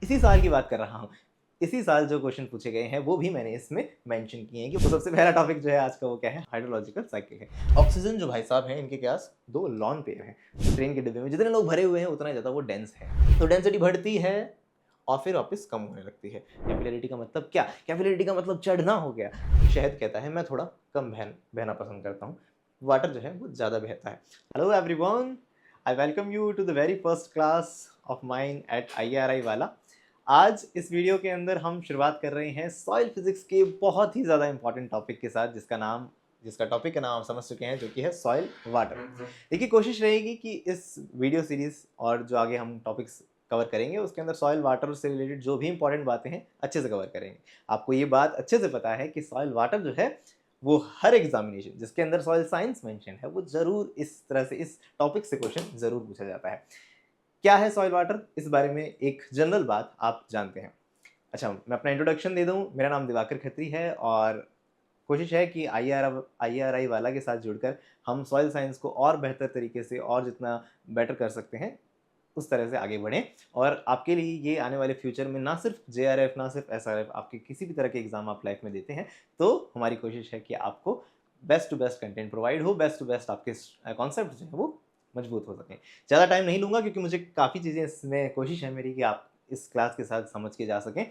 इसी साल की बात कर रहा हूँ। इसी साल जो क्वेश्चन पूछे गए हैं वो भी मैंने इसमें मेंशन किए हैं कि वो सबसे पहला टॉपिक जो है आज का वो क्या है, हाइड्रोलॉजिकल साइकिल है। ऑक्सीजन जो भाई साहब हैं इनके पास 2 लॉन पेयर हैं। ट्रेन के डिब्बे में जितने लोग भरे हुए हैं उतना ज़्यादा वो डेंस है। तो डेंसिटी बढ़ती है और फिर वापस कम होने लगती है। कैपिलरिटी का मतलब क्या? कैपिलरिटी का मतलब चढ़ना हो गया। शहद कहता है मैं थोड़ा कम बहना पसंद करता हूँ। वाटर जो है वो ज़्यादा बहता है। Hello everyone, I welcome you to the very first class of mine at IRI वाला। आज इस वीडियो के अंदर हम शुरुआत कर रहे हैं सॉइल फिजिक्स के बहुत ही ज़्यादा इंपॉर्टेंट टॉपिक के साथ, जिसका टॉपिक का नाम आप समझ चुके हैं, जो कि है सॉइल वाटर। देखिए, कोशिश रहेगी कि इस वीडियो सीरीज और जो आगे हम टॉपिक्स कवर करेंगे उसके अंदर सॉइल वाटर से रिलेटेड जो भी इंपॉर्टेंट बातें हैं अच्छे से कवर करेंगे। आपको ये बात अच्छे से पता है कि सॉइल वाटर जो है वो हर एग्जामिनेशन जिसके अंदर सॉइल साइंस मेंशन है वो जरूर इस तरह से इस टॉपिक से क्वेश्चन जरूर पूछा जाता है। क्या है सॉइल वाटर, इस बारे में एक जनरल बात आप जानते हैं। अच्छा, मैं अपना इंट्रोडक्शन दे दूं। मेरा नाम दिवाकर खत्री है और कोशिश है कि IRI वाला के साथ जुड़कर हम सॉइल साइंस को और बेहतर तरीके से और जितना बेटर कर सकते हैं उस तरह से आगे बढ़ें। और आपके लिए ये आने वाले फ्यूचर में ना सिर्फ JRF ना सिर्फ SRF, आपके किसी भी तरह के एग्जाम आप लाइफ में देते हैं तो हमारी कोशिश है कि आपको best to best content provide हो, बेस्ट टू बेस्ट आपके कॉन्सेप्ट जो है वो मजबूत हो सकें। ज़्यादा टाइम नहीं लूँगा क्योंकि मुझे काफ़ी चीज़ें इसमें कोशिश है मेरी कि आप इस क्लास के साथ समझ के जा सकें।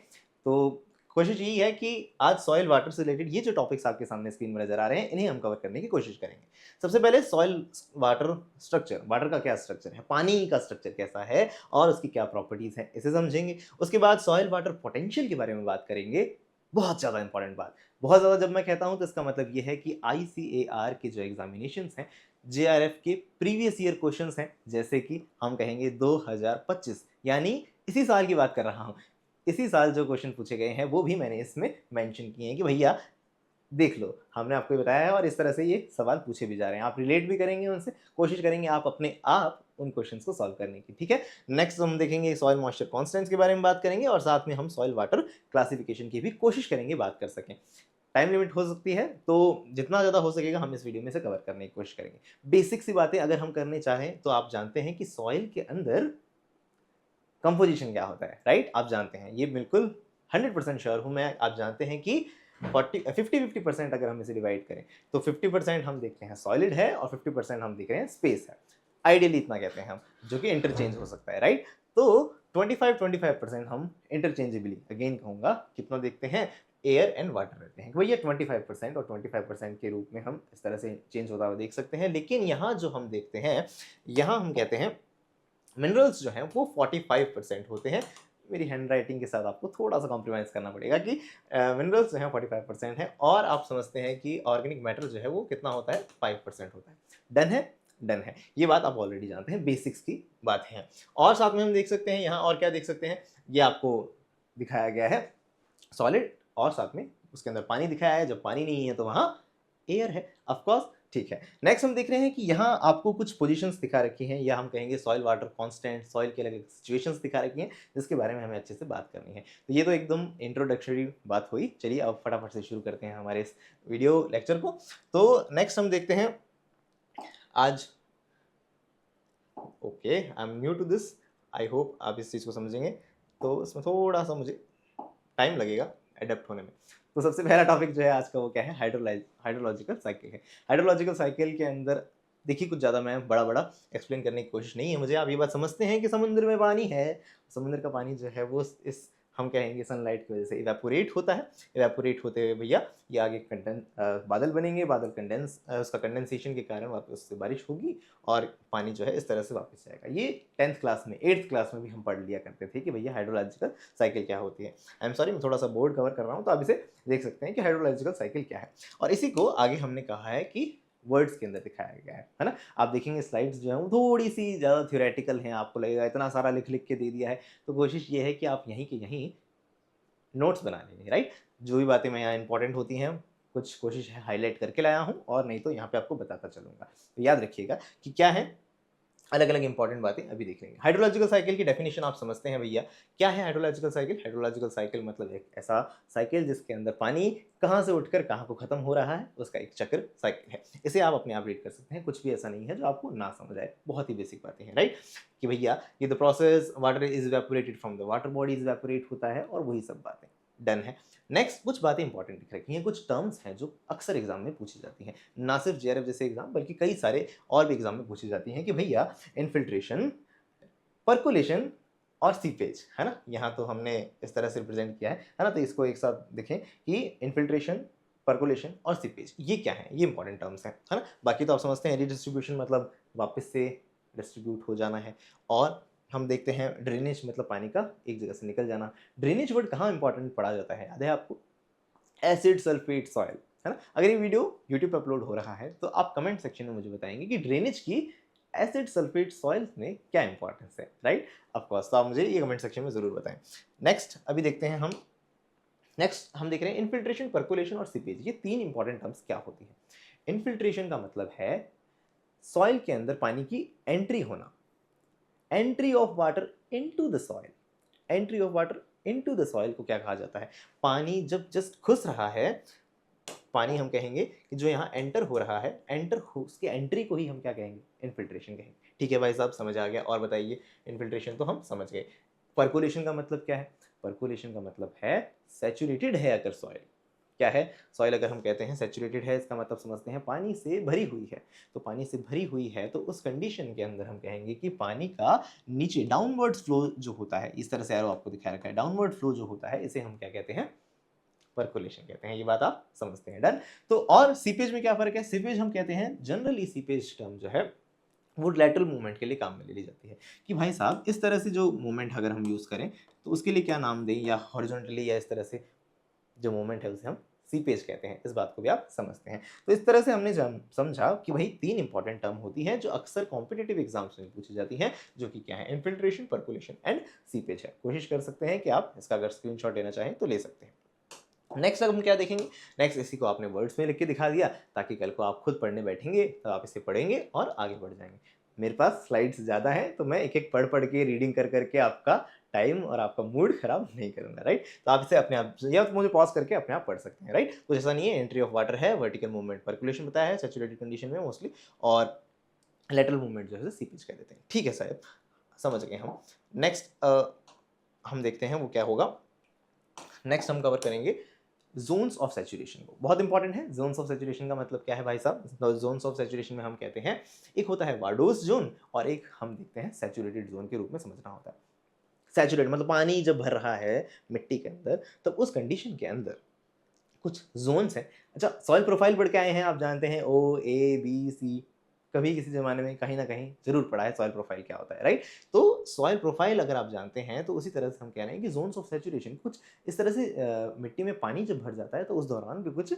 तो कोशिश यही है कि आज सॉइल वाटर से रिलेटेड ये जो टॉपिक्स आपके सामने स्क्रीन में नज़र आ रहे हैं इन्हें हम कवर करने की कोशिश करेंगे। सबसे पहले सॉइल वाटर स्ट्रक्चर, वाटर का क्या स्ट्रक्चर है, पानी का स्ट्रक्चर कैसा है और उसकी क्या प्रॉपर्टीज़ हैं, इसे समझेंगे। उसके बाद सॉइल वाटर पोटेंशियल के बारे में बात करेंगे। बहुत ज़्यादा इंपॉर्टेंट बात। बहुत ज़्यादा जब मैं कहता हूँ तो इसका मतलब ये है कि ICAR के जो एग्जामिनेशंस हैं, JRF के प्रीवियस ईयर क्वेश्चंस हैं, जैसे कि हम कहेंगे 2025, यानी इसी साल की बात कर रहा हूँ। इसी साल जो क्वेश्चन पूछे गए हैं वो भी मैंने इसमें मेंशन किए हैं कि भैया देख लो, हमने आपको ये बताया है और इस तरह से ये सवाल पूछे भी जा रहे हैं। आप रिलेट भी करेंगे उनसे, कोशिश करेंगे आप अपने आप उन क्वेश्चंस को सॉल्व करने की, ठीक है। नेक्स्ट हम देखेंगे सॉइल मॉइस्चर कांस्टेंट्स के बारे में बात करेंगे और साथ में हम सॉइल वाटर क्लासिफिकेशन की भी कोशिश करेंगे बात कर सकें। टाइम लिमिट हो सकती है तो जितना ज़्यादा हो सकेगा हम इस वीडियो में से कवर करने की कोशिश करेंगे। बेसिक सी बातें अगर हम करने चाहें तो आप जानते हैं कि सॉइल के अंदर कंपोजिशन क्या होता है, राइट? आप जानते हैं ये, बिल्कुल 100% श्योर हूँ मैं। आप जानते हैं कि 50-50% अगर हम इसे डिवाइड करें तो 50% हम देखते हैं सॉलिड है और 50% हम देख रहे हैं स्पेस है। आइडियली इतना कहते हैं हम, जो कि इंटरचेंज हो सकता है, राइट? तो 25-25% हम इंटरचेंजेबली, अगेन कहूँगा, कितना देखते हैं, एयर एंड वाटर रहते हैं। भैया 25% और 25% के रूप में हम इस तरह से चेंज होता हुआ देख सकते हैं। लेकिन यहाँ जो हम देखते हैं, यहाँ हम कहते हैं मिनरल्स जो हैं वो 45% होते हैं। मेरी हैंड राइटिंग के साथ आपको थोड़ा सा कॉम्प्रोमाइज़ करना पड़ेगा कि मिनरल्स जो हैं 45% है और आप समझते हैं कि ऑर्गेनिक मैटर जो है वो कितना होता है, 5% होता है। डन है? डन है। ये बात आप ऑलरेडी जानते हैं, बेसिक्स की बात है। और साथ में हम देख सकते हैं यहाँ, और क्या देख सकते हैं, ये आपको दिखाया गया है सॉलिड और साथ में उसके अंदर पानी दिखाया है। जब पानी नहीं है तो वहाँ एयर है, ऑफ कोर्स, ठीक है। नेक्स्ट हम देख रहे हैं कि यहाँ आपको कुछ पोजीशंस दिखा रखी हैं, या हम कहेंगे सॉइल वाटर कांस्टेंट, सॉइल के अलग सिचुएशंस दिखा रखी हैं जिसके बारे में हमें अच्छे से बात करनी है। तो ये तो एकदम इंट्रोडक्टरी बात हुई। चलिए अब फटाफट से शुरू करते हैं हमारे इस वीडियो लेक्चर को। तो नेक्स्ट हम देखते हैं आज, okay, I am new to this, I hope आप इस चीज़ को समझेंगे। तो इसमें थोड़ा सा मुझे टाइम लगेगा एडेप्ट होने में। तो सबसे पहला टॉपिक जो है आज का वो क्या है, हाइड्रोलॉजिकल साइकिल है। हाइड्रोलॉजिकल साइकिल के अंदर देखिए कुछ ज़्यादा मैं बड़ा एक्सप्लेन करने की कोशिश नहीं है मुझे। आप ये बात समझते हैं कि समुद्र में पानी है, समुद्र का पानी जो है वो इस हम कहेंगे सनलाइट की वजह से इवेपोरेट होता है। इवेपोरेट होते हुए भैया ये आगे बादल बनेंगे, बादल उसका कंडेंसेशन के कारण वापस उससे बारिश होगी और पानी जो है इस तरह से वापस जाएगा। ये 10th क्लास में, 8th क्लास में भी हम पढ़ लिया करते थे कि भैया हाइड्रोलॉजिकल साइकिल क्या होती है। आई एम सॉरी, मैं थोड़ा सा बोर्ड कवर कर रहा हूँ तो आप इसे देख सकते हैं कि हाइड्रोलॉजिकल साइकिल क्या है। और इसी को आगे हमने कहा है कि वर्ड्स के अंदर दिखाया गया है ना। आप देखेंगे स्लाइड्स जो है वो थोड़ी सी ज़्यादा थ्योरेटिकल हैं, आपको लगेगा इतना सारा लिख लिख के दे दिया है। तो कोशिश ये है कि आप यहीं के यहीं नोट्स बना लेंगे, राइट? जो भी बातें मैं यहाँ इंपॉर्टेंट होती हैं कुछ कोशिश है हाईलाइट करके लाया हूँ और नहीं तो यहाँ पे आपको बताता चलूँगा। तो याद रखिएगा कि क्या है अलग अलग इंपॉर्टेंट बातें अभी देख लेंगे। हाइड्रोलॉजिकल साइकिल की डेफिनेशन आप समझते हैं भैया, क्या है हाइड्रोलॉजिकल साइकिल? हाइड्रोलॉजिकल साइकिल मतलब एक ऐसा साइकिल जिसके अंदर पानी कहाँ से उठकर कहाँ को खत्म हो रहा है, उसका एक चक्र साइकिल है। इसे आप अपने आप रीड कर सकते हैं, कुछ भी ऐसा नहीं है जो आपको ना समझ आए, बहुत ही बेसिक बातें हैं, राइट? कि भैया ये the process water is evaporated from the water body evaporate होता है, और वही सब बातें डन है। नेक्स्ट कुछ बातें इंपॉर्टेंट दिख रखी हैं, कुछ टर्म्स हैं जो अक्सर एग्जाम में पूछी जाती हैं, ना सिर्फ जेआरएफ जैसे एग्जाम बल्कि कई सारे और भी एग्जाम में पूछी जाती हैं, कि भैया इन्फिल्ट्रेशन, पर्कुलेशन और सीपेज, है ना? यहाँ तो हमने इस तरह से रिप्रेजेंट किया है ना? तो इसको एक साथ देखें कि इन्फिल्ट्रेशन, पर्कुलेशन और सीपेज ये क्या है, ये इंपॉर्टेंट टर्म्स हैं, है ना? बाकी तो आप समझते हैं रीडिस्ट्रीब्यूशन मतलब वापस से डिस्ट्रीब्यूट हो जाना है, और हम देखते हैं ड्रेनेज मतलब पानी का एक जगह से निकल जाना। ड्रेनेज वर्ड कहाँ इंपॉर्टेंट पढ़ा जाता है, याद है आपको? एसिड सल्फेट सॉइल, है ना? अगर ये वीडियो यूट्यूब पे अपलोड हो रहा है तो आप कमेंट सेक्शन में मुझे बताएंगे कि ड्रेनेज की एसिड सल्फेट सॉइल्स में क्या इंपॉर्टेंस है, राइट? ऑफ कोर्स, तो आप मुझे ये कमेंट सेक्शन में जरूर बताएं। नेक्स्ट अभी देखते हैं हम, नेक्स्ट हम देख रहे हैं इन्फिल्ट्रेशन, पर्कुलेशन और सीपेज, ये तीन इंपॉर्टेंट टर्म्स क्या होती हैं। इन्फिल्ट्रेशन का मतलब है सॉइल के अंदर पानी की एंट्री होना, entry of water into the soil, entry of water into the soil को क्या कहा जाता है? पानी जब जस्ट घुस रहा है, पानी हम कहेंगे कि जो यहाँ एंटर हो रहा है, एंटर उसकी एंट्री को ही हम क्या कहेंगे? इन्फिल्ट्रेशन कहेंगे। ठीक है भाई साहब, समझ आ गया? और बताइए, इन्फिल्ट्रेशन तो हम समझ गए। पर्कुलेशन का मतलब क्या है? पर्कुलेशन का मतलब है सैचुरेटेड है अगर सॉइल, क्या है? सॉइल अगर हम कहते हैं सैचुरेटेड है, इसका मतलब समझते हैं पानी से भरी हुई है। तो पानी से भरी हुई है तो उस कंडीशन के अंदर हम कहेंगे कि पानी का नीचे डाउनवर्ड फ्लो जो होता है, इस तरह से एरो आपको दिखा रखा है, डाउनवर्ड फ्लो जो होता है इसे हम क्या कहते हैं? पर्कुलेशन कहते हैं। ये बात आप समझते हैं, डन? तो और सीपेज में क्या फर्क है? सीपेज हम कहते हैं, जनरली सीपेज टर्म जो है वो लेटरल मूवमेंट के लिए काम में ले ली जाती है, कि भाई साहब इस तरह से जो मूवमेंट अगर हम यूज करें तो उसके लिए क्या नाम दें, या हॉरिजॉन्टली या इस तरह से जो मूवमेंट है उसे हम सीपेज कहते हैं। इस बात को भी आप समझते हैं। तो इस तरह से हमने समझा कि भाई तीन इंपॉर्टेंट टर्म होती हैं जो अक्सर कॉम्पिटेटिव एग्जाम्स में पूछी जाती हैं, जो कि क्या है? इन्फिल्ट्रेशन, पर्कुलेशन एंड सीपेज है। कोशिश कर सकते हैं कि आप इसका अगर स्क्रीनशॉट लेना चाहें तो ले सकते हैं। नेक्स्ट अब हम क्या देखेंगे? नेक्स्ट इसी को आपने वर्ड्स में लिख के दिखा दिया, ताकि कल को आप खुद पढ़ने बैठेंगे तो आप इसे पढ़ेंगे और आगे बढ़ जाएंगे। मेरे पास स्लाइड्स ज़्यादा हैं तो मैं एक एक पढ़ पढ़ के रीडिंग कर करके आपका टाइम और आपका मूड खराब नहीं करूंगा, राइट? तो आप इसे अपने आप, या तो मुझे पॉज करके अपने आप पढ़ सकते हैं, राइट? कुछ ऐसा नहीं है। एंट्री ऑफ वाटर है, वर्टिकल मूवमेंट पर्कुलेशन बताया है सैचुरेटेड कंडीशन में मोस्टली, और लेटरल मूवमेंट जो है सीपेज कह देते हैं। ठीक है साहब, समझ गए हम। नेक्स्ट हम देखते हैं वो क्या होगा। नेक्स्ट हम कवर करेंगे जोन्स ऑफ सैचुरेशन को, बहुत इंपॉर्टेंट है। जोन्स ऑफ सैचुरेशन का मतलब क्या है भाई साहब? जोन्स ऑफ सैचुरेशन में हम कहते हैं, एक होता है वाडोस जोन और एक हम देखते हैं सैचुरेटेड जोन के रूप में समझना होता है। सैचुरेट मतलब पानी जब भर रहा है मिट्टी के अंदर, तब उस कंडीशन के अंदर कुछ जोन्स हैं। अच्छा, सॉइल प्रोफाइल पढ़ के आए हैं, आप जानते हैं OABC, कभी किसी ज़माने में कहीं ना कहीं ज़रूर पढ़ा है सॉइल प्रोफाइल क्या होता है, राइट? तो सॉइल प्रोफाइल अगर आप जानते हैं तो उसी तरह से हम कह रहे हैं कि जोन्स ऑफ सैचुरेशन कुछ इस तरह से मिट्टी में पानी जब भर जाता है तो उस दौरान भी कुछ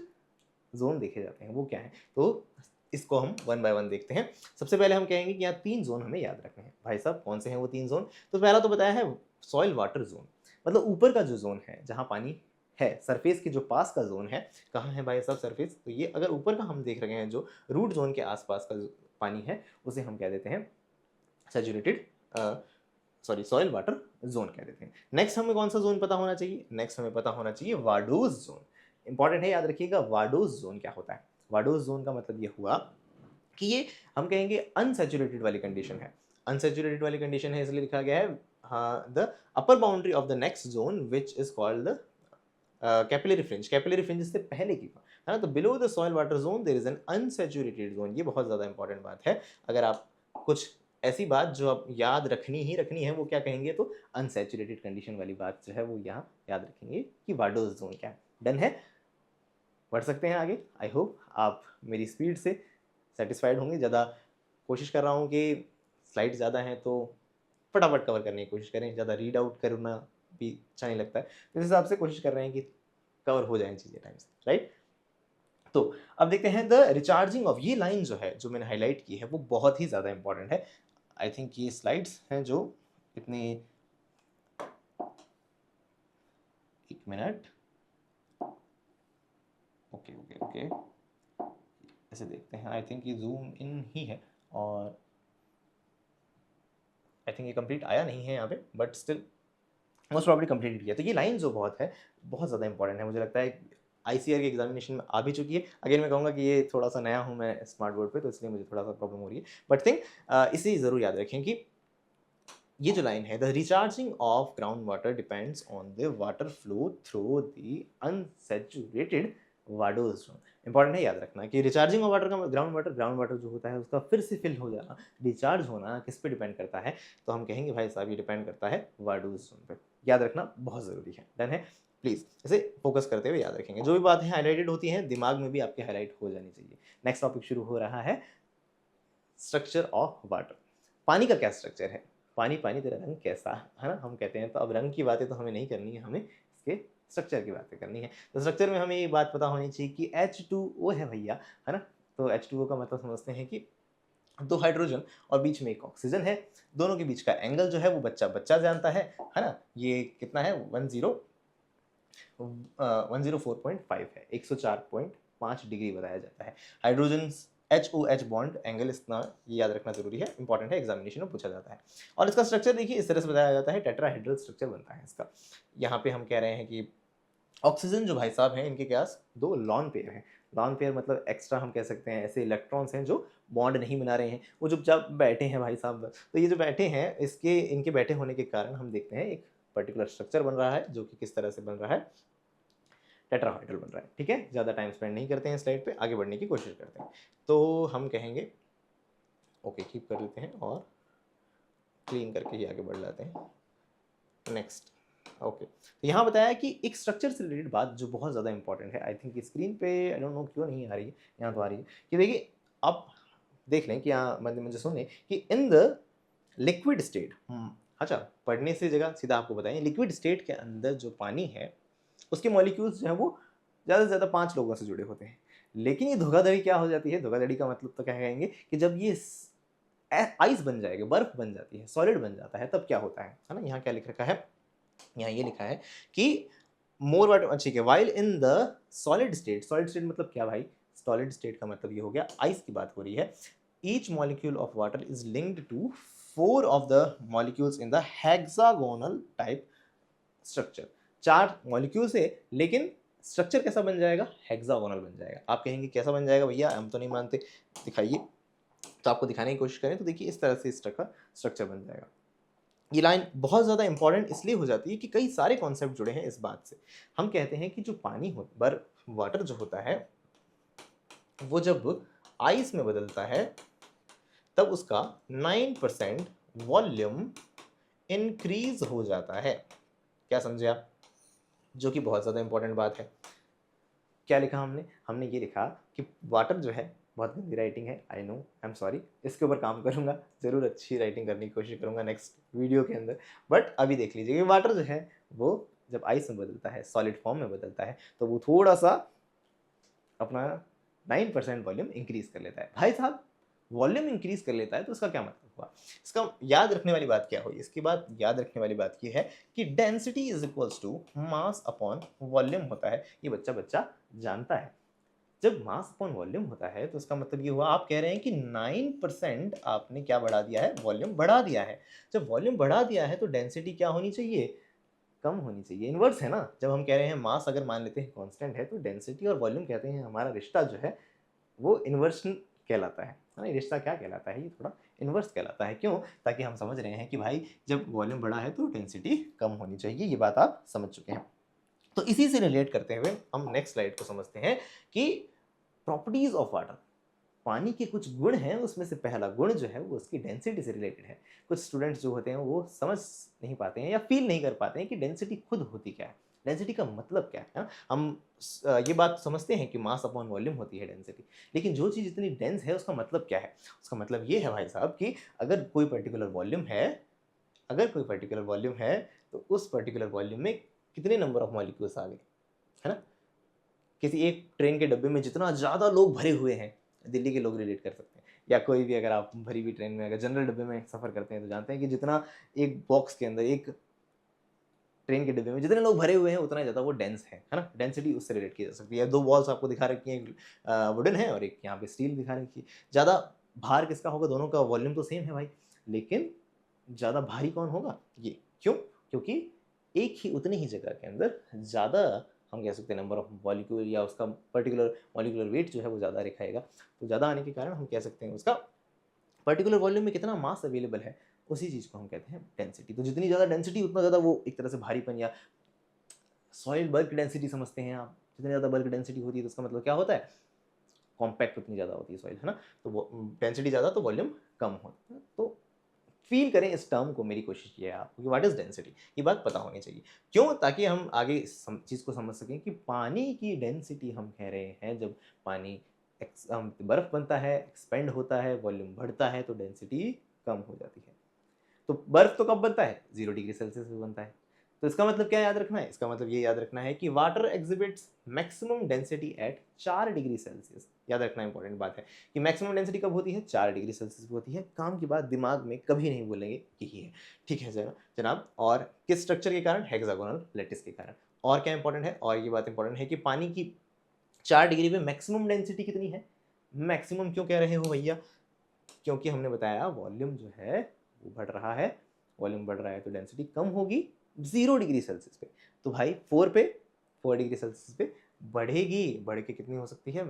जोन देखे जाते हैं। वो क्या है? तो इसको हम वन बाय वन देखते हैं। सबसे पहले हम कहेंगे कि यहाँ तीन जोन हमें याद रखने हैं। भाई साहब कौन से हैं वो तीन जोन? तो पहला तो बताया है सॉइल वाटर जोन, मतलब ऊपर का जो जोन है जहाँ पानी है, सरफेस के जो पास का जोन है। कहाँ है भाई साहब सरफेस? तो ये अगर ऊपर का हम देख रहे हैं, जो रूट जोन के आसपास का जो पानी है उसे हम कह देते हैं saturated, sorry soil water zone कह देते हैं। नेक्स्ट हमें कौन सा जोन पता होना चाहिए? नेक्स्ट हमें पता होना चाहिए वाडोज जोन। इंपॉर्टेंट है, याद रखिएगा वाडोज जोन क्या होता है। वाडोज जोन का मतलब ये हुआ कि ये हम कहेंगे अनसैचुरेटेड वाली कंडीशन है। अनसैचुरेटेड वाली कंडीशन है इसलिए लिखा गया है the upper boundary of the next zone which is called the capillary fringe. Capillary fringe से पहले की, है ना? तो below the soil water zone there is an unsaturated zone. ये बहुत ज्यादा इंपॉर्टेंट बात है। अगर आप कुछ ऐसी बात जो आप याद रखनी ही रखनी है वो क्या कहेंगे, तो अनसैचुरेटेड कंडीशन वाली बात जो है वो यहाँ याद रखेंगे कि वाडोज जोन क्या है। डन है? बढ़ सकते हैं आगे। आई होप आप मेरी स्पीड से सेटिस्फाइड होंगे। ज़्यादा कोशिश कर रहा हूँ कि स्लाइड ज़्यादा हैं तो फटाफट कवर करने की कोशिश करें, ज़्यादा रीड आउट करना भी अच्छा नहीं लगता है। तो इस हिसाब से कोशिश कर रहे हैं कि कवर हो जाएं चीज़ें टाइम से, राइट? तो अब देखते हैं द रिचार्जिंग ऑफ, ये लाइन जो है जो मैंने हाईलाइट की है वो बहुत ही ज़्यादा इंपॉर्टेंट है। आई थिंक ये स्लाइड्स हैं जो इतनी, एक मिनट, ओके ओके ओके, ऐसे देखते हैं। आई थिंक ये जूम इन ही है, और आई थिंक ये कंप्लीट आया नहीं है यहाँ पे, but still most probably complete किया। तो ये लाइन जो बहुत ज़्यादा इंपॉर्टेंट है, मुझे लगता है आईसीआर के एग्जामिनेशन में आ भी चुकी है। अगेन मैं कहूँगा कि ये थोड़ा सा नया हूँ मैं स्मार्ट बोर्ड पे, तो इसलिए मुझे थोड़ा सा प्रॉब्लम हो रही है, बट थिंक इसे ज़रूर याद रखें कि ये जो लाइन है, the recharging of ground water depends on the water flow through the unsaturated vadose zone. Important है याद रखना कि रिचार्जिंग ऑफ वाटर का ग्राउंड वाटर जो होता है उसका फिर से फिल हो जाना, रिचार्ज होना किस पे डिपेंड करता है, तो हम कहेंगे भाई साहब ये डिपेंड करता है वाडोज जोन पे। याद रखना बहुत ज़रूरी है। डन है, प्लीज़ इसे फोकस करते हुए याद रखेंगे। जो भी बातें हाईलाइटेड होती हैं दिमाग में भी आपके हाईलाइट हो जानी चाहिए। नेक्स्ट टॉपिक शुरू हो रहा है स्ट्रक्चर ऑफ वाटर। पानी का क्या स्ट्रक्चर है, पानी पानी तेरा रंग कैसा है ना, हम कहते हैं। तो अब रंग की बातें तो हमें नहीं करनी है, हमें इसके स्ट्रक्चर की बातें करनी है। तो स्ट्रक्चर में हमें ये बात पता होनी चाहिए कि H2O है भैया, है ना। तो H2O का मतलब समझते हैं कि दो हाइड्रोजन और बीच में एक ऑक्सीजन है, दोनों के बीच का एंगल जो है वो बच्चा बच्चा जानता है ना। ये कितना है 104.5 है, 104.5 डिग्री बताया जाता है। हाइड्रोजन HOH बॉन्ड एंगल इतना याद रखना जरूरी है, इंपॉर्टेंट है, एग्जामिनेशन में पूछा जाता है। और इसका स्ट्रक्चर देखिए इस तरह से बताया जाता है, टेट्राहेड्रल स्ट्रक्चर बनता है इसका। यहाँ पे हम कह रहे हैं कि ऑक्सीजन जो भाई साहब हैं इनके पास दो लॉन पेयर हैं। लॉन पेयर मतलब एक्स्ट्रा हम कह सकते हैं ऐसे इलेक्ट्रॉन्स हैं जो बॉन्ड नहीं बना रहे हैं, वो चुपचाप बैठे हैं भाई साहब। तो ये जो बैठे हैं इनके बैठे होने के कारण हम देखते हैं एक पर्टिकुलर स्ट्रक्चर बन रहा है, जो कि किस तरह से बन रहा है, टेट्राहेड्रल बन रहा है। ठीक है, ज़्यादा टाइम स्पेंड नहीं करते हैं स्लाइड पे, आगे बढ़ने की कोशिश करते हैं। तो हम कहेंगे ओके कीप कर लेते हैं और क्लीन करके ही आगे बढ़ जाते हैं। नेक्स्ट ओके, तो यहाँ बताया कि एक स्ट्रक्चर से रिलेटेड बात जो बहुत ज़्यादा इंपॉर्टेंट है। आई थिंक स्क्रीन पे आई डोंट नो क्यों नहीं आ रही है, यहाँ तो आ रही है कि देखिए आप देख लें कि यहाँ मुझे सुनिए कि इन द लिक्विड स्टेट, अच्छा पढ़ने से जगह सीधा आपको बताएं, लिक्विड स्टेट के अंदर जो पानी है उसके मॉलिक्यूल्स जो है वो ज़्यादा से ज़्यादा 5 लोगों से जुड़े होते हैं। लेकिन ये धोखाधड़ी क्या हो जाती है, धोखाधड़ी का मतलब तो क्या कहेंगे कि जब ये आइस बन जाएगी, बर्फ बन जाती है, सॉलिड बन जाता है, तब क्या होता है ना। यहाँ क्या लिख रखा है, यहाँ ये लिखा है कि मोर वाटर, ठीक है, while in the solid state. Solid state मतलब क्या भाई, सॉलिड स्टेट का मतलब ये हो गया आइस की बात हो रही है। Each molecule of water is linked to 4 of the molecules in the hexagonal type structure. 4 molecules है लेकिन स्ट्रक्चर कैसा बन जाएगा, हेक्सागोनल बन जाएगा। आप कहेंगे कैसा बन जाएगा भैया, हम तो नहीं मानते, दिखाइए। तो आपको दिखाने की कोशिश करें तो देखिए इस तरह से इसका स्ट्रक्चर बन जाएगा। ये लाइन बहुत ज़्यादा इंपॉर्टेंट इसलिए हो जाती है कि कई सारे कॉन्सेप्ट जुड़े हैं इस बात से। हम कहते हैं कि जो पानी हो वाटर जो होता है वो जब आइस में बदलता है तब उसका 9% वॉल्यूम इंक्रीज हो जाता है। क्या समझे आप, जो कि बहुत ज़्यादा इंपॉर्टेंट बात है। क्या लिखा हमने ये लिखा कि वाटर जो है, बहुत गंदी राइटिंग है, I know, I am sorry, इसके ऊपर काम करूंगा, ज़रूर अच्छी राइटिंग करने की कोशिश करूंगा नेक्स्ट वीडियो के अंदर। बट अभी देख लीजिए कि वाटर जो है वो जब आइस में बदलता है, सॉलिड फॉर्म में बदलता है, तो वो थोड़ा सा अपना 9% वॉल्यूम इंक्रीज कर लेता है। भाई साहब वॉल्यूम इंक्रीज कर लेता है तो इसका क्या मतलब हुआ, इसका याद रखने वाली बात क्या हुई, इसकी बात याद रखने वाली बात ये है कि density is equals to mass upon volume होता है। ये बच्चा बच्चा जानता है। जब मास अपॉन वॉल्यूम होता है तो इसका मतलब ये हुआ, आप कह रहे हैं कि 9% आपने क्या बढ़ा दिया है, वॉल्यूम बढ़ा दिया है। जब वॉल्यूम बढ़ा दिया है तो डेंसिटी क्या होनी चाहिए, कम होनी चाहिए। इनवर्स है ना, जब हम कह रहे हैं मास अगर मान लेते हैं कांस्टेंट है तो डेंसिटी और वॉल्यूम कहते हैं हमारा रिश्ता जो है वो इन्वर्सन कहलाता है ना। ये रिश्ता क्या कहलाता है, ये थोड़ा इन्वर्स कहलाता है। क्यों, ताकि हम समझ रहे हैं कि भाई जब वॉल्यूम बढ़ा है तो डेंसिटी कम होनी चाहिए। ये बात आप समझ चुके हैं। तो इसी से रिलेट करते हुए हम नेक्स्ट स्लाइड को समझते हैं कि प्रॉपर्टीज ऑफ वाटर, पानी के कुछ गुण हैं, उसमें से पहला गुण जो है वो उसकी डेंसिटी से रिलेटेड है। कुछ स्टूडेंट्स जो होते हैं वो समझ नहीं पाते हैं या फील नहीं कर पाते हैं कि डेंसिटी खुद होती क्या है, डेंसिटी का मतलब क्या है ना। हम ये बात समझते हैं कि मास अपॉन वॉल्यूम होती है डेंसिटी, लेकिन जो चीज़ इतनी डेंस है उसका मतलब क्या है, उसका मतलब ये है भाई साहब कि अगर कोई पर्टिकुलर वॉल्यूम है, तो उस पर्टिकुलर वॉल्यूम में कितने नंबर ऑफ मॉलिक्यूल्स आ गए, है ना। किसी एक ट्रेन के डब्बे में जितना ज़्यादा लोग भरे हुए हैं, दिल्ली के लोग रिलेट कर सकते हैं, या कोई भी अगर आप भरी हुई ट्रेन में अगर जनरल डब्बे में सफ़र करते हैं तो जानते हैं कि जितना एक बॉक्स के अंदर, एक ट्रेन के डिब्बे में जितने लोग भरे हुए हैं उतना ज़्यादा वो डेंस है ना। डेंसिटी उससे रिलेट की जा सकती है। 2 वॉल्स आपको दिखा रखी हैं, एक वुडन है और एक यहाँ पे स्टील दिखा रखी है। ज़्यादा भार किसका होगा, दोनों का वॉल्यूम तो सेम है भाई, लेकिन ज़्यादा भारी कौन होगा? ये। क्यों? क्योंकि एक ही उतनी ही जगह के अंदर ज़्यादा, हम कह सकते हैं नंबर ऑफ मॉलिक्यूल या उसका पर्टिकुलर मॉलिक्यूलर वेट जो है वो ज़्यादा दिखाएगा। तो ज़्यादा आने के कारण हम कह सकते हैं उसका पर्टिकुलर वॉल्यूम में कितना मास अवेलेबल है, उसी चीज़ को हम कहते हैं डेंसिटी। तो जितनी ज़्यादा डेंसिटी उतना ज़्यादा वो एक तरह से भारीपन, या सॉइल बल्क डेंसिटी समझते हैं आप। जितनी ज़्यादा बल्क डेंसिटी होती है तो उसका मतलब क्या होता है? कॉम्पैक्ट उतनी ज़्यादा होती है सॉइल, है ना? तो वो डेंसिटी ज़्यादा तो वॉल्यूम कम होता है। तो फ़ील करें इस टर्म को, मेरी कोशिश ये है आपको कि व्हाट इज़ डेंसिटी, ये बात पता होनी चाहिए। क्यों? ताकि हम आगे इस चीज़ को समझ सकें कि पानी की डेंसिटी हम कह रहे हैं, जब पानी बर्फ़ बनता है, एक्सपेंड होता है, वॉल्यूम बढ़ता है तो डेंसिटी कम हो जाती है। तो बर्फ़ तो कब बनता है? 0 डिग्री सेल्सियस पे बनता है। तो इसका मतलब क्या याद रखना है? इसका मतलब ये याद रखना है कि water exhibits maximum density at 4 degree Celsius. याद रखना इंपॉर्टेंट बात है कि मैक्सिमम डेंसिटी कब होती है? 4 डिग्री सेल्सियस पे होती है। काम की बात दिमाग में कभी नहीं बोलेंगे कि ये है। ठीक है जनाब। और किस स्ट्रक्चर के कारण? हेक्सागोनल लैटिस के कारण। और क्या इंपॉर्टेंट है? और ये बात इंपॉर्टेंट है कि पानी की 4 डिग्री पे मैक्सिमम डेंसिटी कितनी है? मैक्सिमम क्यों कह रहे हो भैया? क्योंकि हमने बताया वॉल्यूम जो है वो बढ़ रहा है, वॉल्यूम बढ़ रहा है तो डेंसिटी कम होगी 0 डिग्री सेल्सियस पे। तो भाई 4 पे, 4 डिग्री सेल्सियस पे बढ़ेगी, बढ़ के कितनी हो सकती है?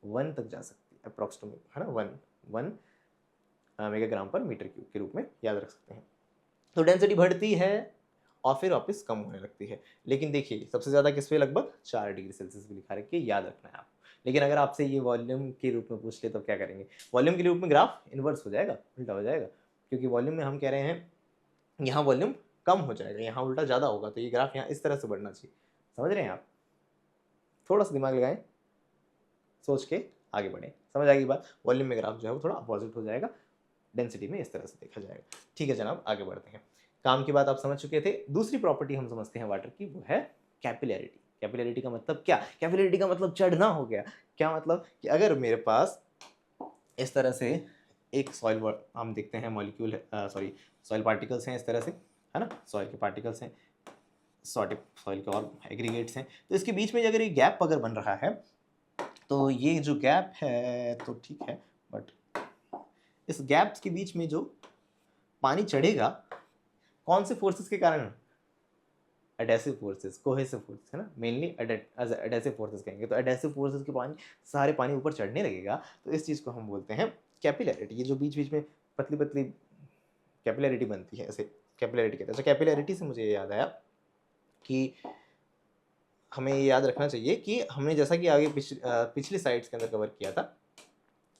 1 तक जा सकती है अप्रॉक्सिमेट, है ना? 1 मेगाग्राम पर मीटर क्यूब के रूप में याद रख सकते हैं। तो डेंसिटी बढ़ती है और फिर वापस कम होने लगती है। लेकिन देखिए सबसे ज़्यादा किस पे? लगभग 4 डिग्री सेल्सियस पे लिखा रखिए, याद रखना है आपको। लेकिन अगर आपसे ये वॉल्यूम के रूप में पूछ ले तब क्या करेंगे? वॉल्यूम के रूप में ग्राफ इन्वर्स हो जाएगा, उल्टा हो जाएगा। क्योंकि वॉल्यूम में हम कह रहे हैं यहाँ वॉल्यूम कम हो जाएगा, यहाँ उल्टा ज़्यादा होगा, तो ये ग्राफ यहाँ इस तरह से बढ़ना चाहिए। समझ रहे हैं आप? थोड़ा सा दिमाग लगाएं, सोच के आगे बढ़ें। समझ आएगी बात? वॉल्यूम में ग्राफ जो है वो थोड़ा अपोजिट हो जाएगा, डेंसिटी में इस तरह से देखा जाएगा। ठीक है जनाब, आगे बढ़ते हैं। काम की बात आप समझ चुके थे। दूसरी प्रॉपर्टी हम समझते हैं वाटर की, वो है कैपिलैरिटी। कैपिलैरिटी का मतलब क्या? कैपिलैरिटी का मतलब चढ़ना हो गया। क्या मतलब? कि अगर मेरे पास इस तरह से एक सॉइल, हम देखते हैं मॉलिक्यूल सॉरी सॉइल पार्टिकल्स हैं इस तरह से, है ना? सॉइल के पार्टिकल्स हैं, सॉइल के और एग्रीगेट्स हैं। तो इसके बीच में अगर एक गैप अगर बन रहा है, तो ये जो गैप है तो ठीक है, बट इस गैप के बीच में जो पानी चढ़ेगा, कौन से फोर्सेस के कारण? एडेसिव फोर्सेस, कोहेसिव फोर्सेस, है ना? मेनली एडेसिव फोर्सेस कहेंगे। तो एडेसिव फोर्सेस के सारे पानी ऊपर चढ़ने लगेगा, तो इस चीज़ को हम बोलते हैं कैपिलैरिटी। ये जो बीच बीच में पतली पतली कैपिलैरिटी बनती है, ऐसे कैपिलैरिटी कहते हैं। अच्छा, कैपिलैरिटी से मुझे ये याद आया कि हमें ये याद रखना चाहिए कि हमने जैसा कि आगे पिछली साइड्स के अंदर कवर किया था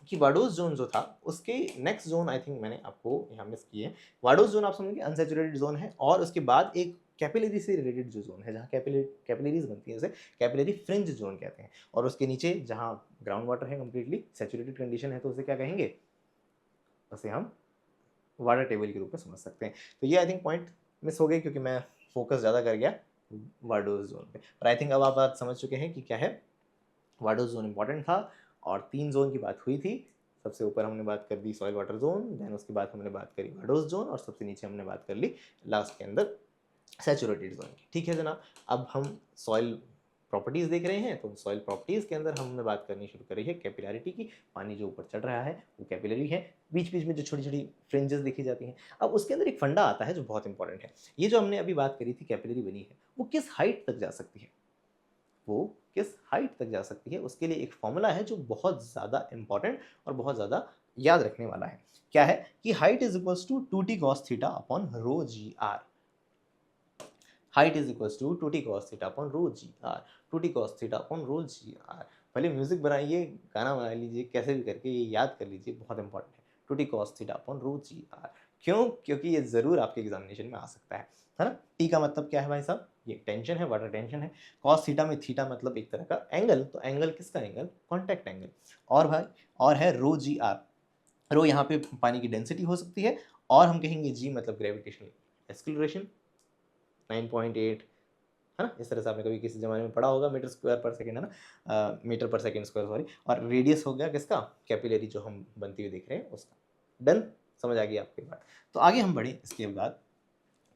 कि वाडोज जोन जो था, उसके नेक्स्ट जोन आई थिंक मैंने आपको यहाँ मिस किए। वाडोज जोन आप समझेंगे अनसैचुरेटेड जोन है, और उसके बाद एक कैपिलरी से रिलेटेड जो जोन है, जहाँ कैपिलरीज बनती है, उसे कैपिलरी फ्रिंज जोन कहते हैं। और उसके नीचे जहाँ ग्राउंड वाटर है, कंप्लीटली सैचुरेटेड कंडीशन है, तो उसे क्या कहेंगे? उसे हम वाटर टेबल के रूप में समझ सकते हैं। तो ये आई थिंक पॉइंट मिस हो गए क्योंकि मैं फोकस ज़्यादा कर गया वाडोज जोन पे। पर आई थिंक अब आप बात समझ चुके हैं कि क्या है वाडोज जोन। इंपॉर्टेंट था, और 3 जोन की बात हुई थी। सबसे ऊपर हमने बात कर दी सॉइल वाटर जोन, देन उसके बाद हमने बात करी वाडोज जोन, और सबसे नीचे हमने बात कर ली लास्ट के अंदर सैचुरेटेड जोन की। ठीक है जनाब, अब हम सॉइल प्रॉपर्टीज़ देख रहे हैं, तो सॉइल प्रॉपर्टीज़ के अंदर हमने बात करनी शुरू करी है कैपिलैरिटी की। पानी जो ऊपर चढ़ रहा है वो कैपिलरी है, बीच बीच में जो छोटी छोटी फ्रिंजेस देखी जाती हैं। अब उसके अंदर एक फंडा आता है जो बहुत इंपॉर्टेंट है। ये जो हमने अभी बात करी थी कैपिलरी बनी है, वो किस हाइट तक जा सकती है? वो किस हाइट तक जा सकती है? उसके लिए एक फॉर्मूला है जो बहुत ज़्यादा इंपॉर्टेंट और बहुत ज़्यादा याद रखने वाला है। क्या है? कि height is equals to 2t cos theta upon rho g r. Height is equals to 2t cos theta upon rho g r. 2t cos theta upon rho g r. पहले म्यूजिक बनाइए, गाना बना लीजिए, कैसे भी करके ये याद कर लीजिए, बहुत इंपॉर्टेंट है। 2t cos theta upon rho g r. क्यों? क्योंकि ये ज़रूर आपके एग्जामिनेशन में आ सकता है ना? टी का मतलब क्या है भाई साहब? ये टेंशन है, वाटर टेंशन है। कॉस थीटा में थीटा मतलब एक तरह का एंगल, तो एंगल किसका एंगल? Contact angle. और भाई और है रो जी आर। रो यहाँ पे पानी की डेंसिटी हो सकती है, और हम कहेंगे जी मतलब ग्रेविटेशनल एक्सीलरेशन 9.8, है ना? इस तरह से आपने कभी किसी जमाने में पढ़ा होगा, मीटर स्क्वायर पर सेकेंड, है ना? मीटर पर सेकेंड स्क्वायर, सॉरी। और रेडियस हो गया किसका? कैपिलरी जो हम बनती हुई देख रहे हैं उसका। डन? समझ आ गई आपकी बात? तो आगे हम बढ़े इसके बाद।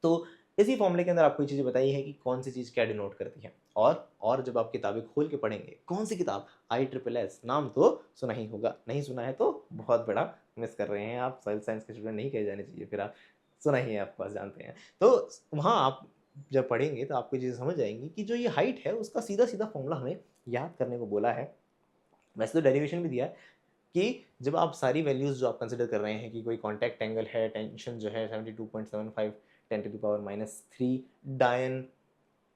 तो इसी फॉर्मूले के अंदर आपको ये चीज़ें बताई है कि कौन सी चीज़ क्या डिनोट करती है। और जब आप किताबें खोल के पढ़ेंगे, कौन सी किताब? ISSS। नाम तो सुना ही होगा, नहीं सुना है तो बहुत बड़ा मिस कर रहे हैं आप। सॉइल साइंस के स्टूडेंट नहीं कहे जाने चाहिए फिर आप। सुना ही है आपके पास, जानते हैं। तो वहाँ आप जब पढ़ेंगे तो आपको ये चीज़ें समझ आएँगी कि जो ये हाइट है उसका सीधा-सीधा फ़ॉर्मूला हमें याद करने को बोला है। वैसे तो डेरिवेशन भी दिया है कि जब आप सारी वैल्यूज़ जो आप कंसीडर कर रहे हैं कि कोई कॉन्टैक्ट एंगल है, टेंशन जो है 72.75 10⁻³ डायन,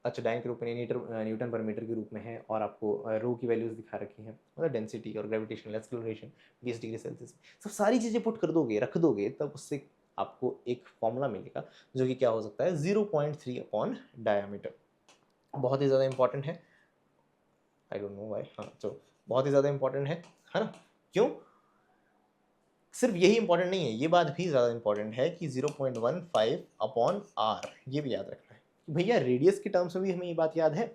अच्छा डायन के रूप में न्यूटन पर मीटर के रूप में है, और आपको रो की वैल्यूज़ दिखा रखी हैं, मतलब डेंसिटी और ग्रेविटेशनल एक्सेलरेशन 20 डिग्री सेल्सियस। सब सारी चीज़ें पुट कर दोगे, रख दोगे, तब उससे आपको एक फ़ॉर्मूला मिलेगा जो कि क्या हो सकता है 0.3 अपॉन डायमीटर। बहुत ही ज़्यादा इंपॉर्टेंट है। आई डोंट नो व्हाई, हाँ, तो बहुत ही ज़्यादा इंपॉर्टेंट है ना? क्यों? सिर्फ यही इंपॉर्टेंट नहीं है, ये बात भी ज़्यादा इंपॉर्टेंट है कि 0.15 अपॉन आर, ये भी याद रखना है। भैया रेडियस के टर्म्स में भी हमें ये बात याद है